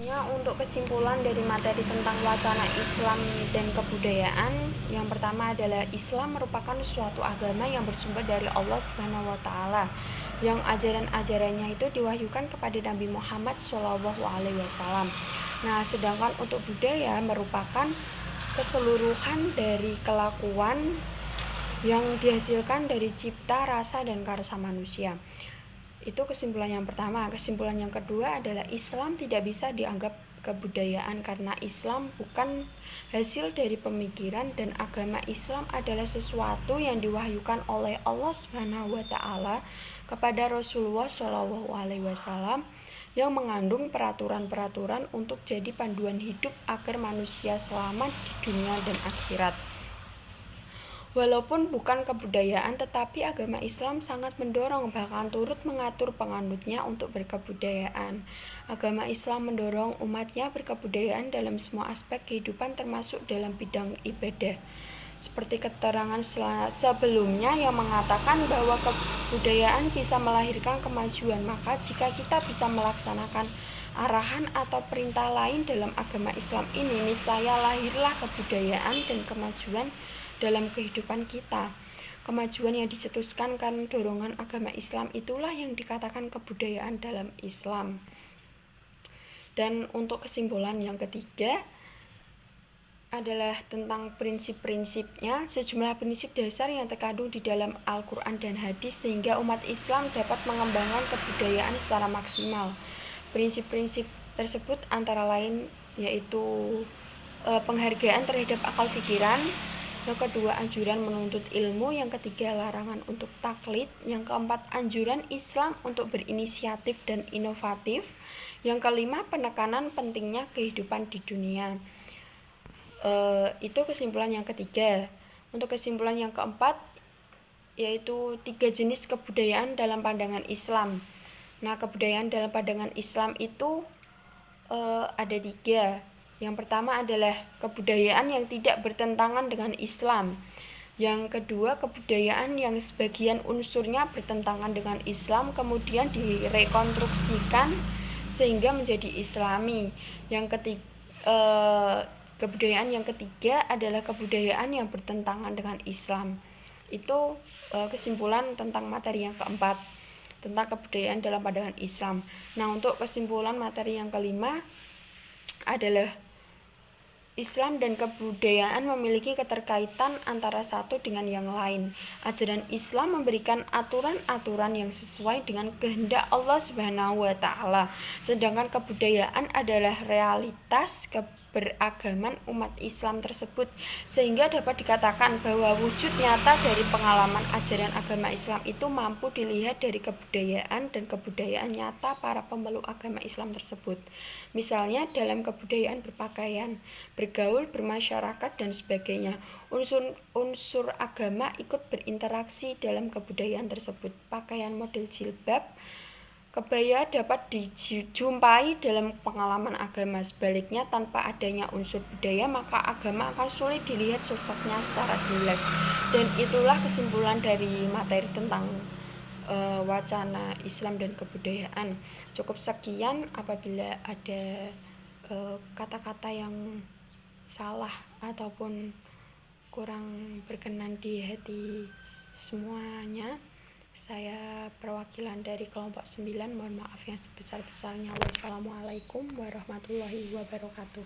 Untuk kesimpulan dari materi tentang wacana Islam dan kebudayaan, yang pertama adalah Islam merupakan suatu agama yang bersumber dari Allah Subhanahu wa taala, yang ajaran-ajarannya itu diwahyukan kepada Nabi Muhammad SAW. Nah, sedangkan untuk budaya merupakan keseluruhan dari kelakuan yang dihasilkan dari cipta, rasa, dan karsa manusia. Itu kesimpulan yang pertama. Kesimpulan yang kedua adalah Islam tidak bisa dianggap kebudayaan karena Islam bukan hasil dari pemikiran, dan agama Islam adalah sesuatu yang diwahyukan oleh Allah Subhanahu wa taala kepada Rasulullah SAW yang mengandung peraturan-peraturan untuk jadi panduan hidup agar manusia selamat di dunia dan akhirat. Walaupun bukan kebudayaan, tetapi agama Islam sangat mendorong, bahkan turut mengatur penganutnya untuk berkebudayaan. Agama Islam mendorong umatnya berkebudayaan dalam semua aspek kehidupan, termasuk dalam bidang ibadah. Seperti keterangan sebelumnya yang mengatakan bahwa kebudayaan bisa melahirkan kemajuan, maka jika kita bisa melaksanakan arahan atau perintah lain dalam agama Islam ini, niscaya lahirlah kebudayaan dan kemajuan dalam kehidupan kita. Kemajuan yang dicetuskan karena dorongan agama Islam itulah yang dikatakan kebudayaan dalam Islam. Dan untuk kesimpulan yang ketiga adalah tentang prinsip-prinsipnya, sejumlah prinsip dasar yang terkandung di dalam Al-Quran dan Hadis sehingga umat Islam dapat mengembangkan kebudayaan secara maksimal. Prinsip-prinsip tersebut antara lain yaitu penghargaan terhadap akal pikiran, yang kedua anjuran menuntut ilmu, yang ketiga larangan untuk taklid, yang keempat anjuran Islam untuk berinisiatif dan inovatif, yang kelima penekanan pentingnya kehidupan di dunia. Itu kesimpulan yang ketiga. Untuk kesimpulan yang keempat yaitu 3 jenis kebudayaan dalam pandangan Islam. Nah, kebudayaan dalam pandangan Islam itu ada 3. Yang pertama adalah kebudayaan yang tidak bertentangan dengan Islam. Yang kedua, kebudayaan yang sebagian unsurnya bertentangan dengan Islam kemudian direkonstruksikan sehingga menjadi Islami. Kebudayaan yang ketiga adalah kebudayaan yang bertentangan dengan Islam. Itu kesimpulan tentang materi yang keempat, tentang kebudayaan dalam pandangan Islam. Nah, untuk kesimpulan materi yang kelima adalah Islam dan kebudayaan memiliki keterkaitan antara satu dengan yang lain. Ajaran Islam memberikan aturan-aturan yang sesuai dengan kehendak Allah Subhanahu wa taala, sedangkan kebudayaan adalah realitas keberagaman umat Islam tersebut, sehingga dapat dikatakan bahwa wujud nyata dari pengalaman ajaran agama Islam itu mampu dilihat dari kebudayaan dan kebudayaan nyata para pemeluk agama Islam tersebut. Misalnya dalam kebudayaan berpakaian, bergaul, bermasyarakat, dan sebagainya. Unsur agama ikut berinteraksi dalam kebudayaan tersebut. Pakaian model jilbab, kebaya dapat dijumpai dalam pengalaman agama. Sebaliknya, tanpa adanya unsur budaya, maka agama akan sulit dilihat sosoknya secara jelas. Dan itulah kesimpulan dari materi tentang wacana Islam dan kebudayaan. Cukup sekian. Apabila ada kata-kata yang salah ataupun kurang berkenan di hati semuanya, saya perwakilan dari kelompok 9 mohon maaf yang sebesar-besarnya. Wassalamualaikum warahmatullahi wabarakatuh.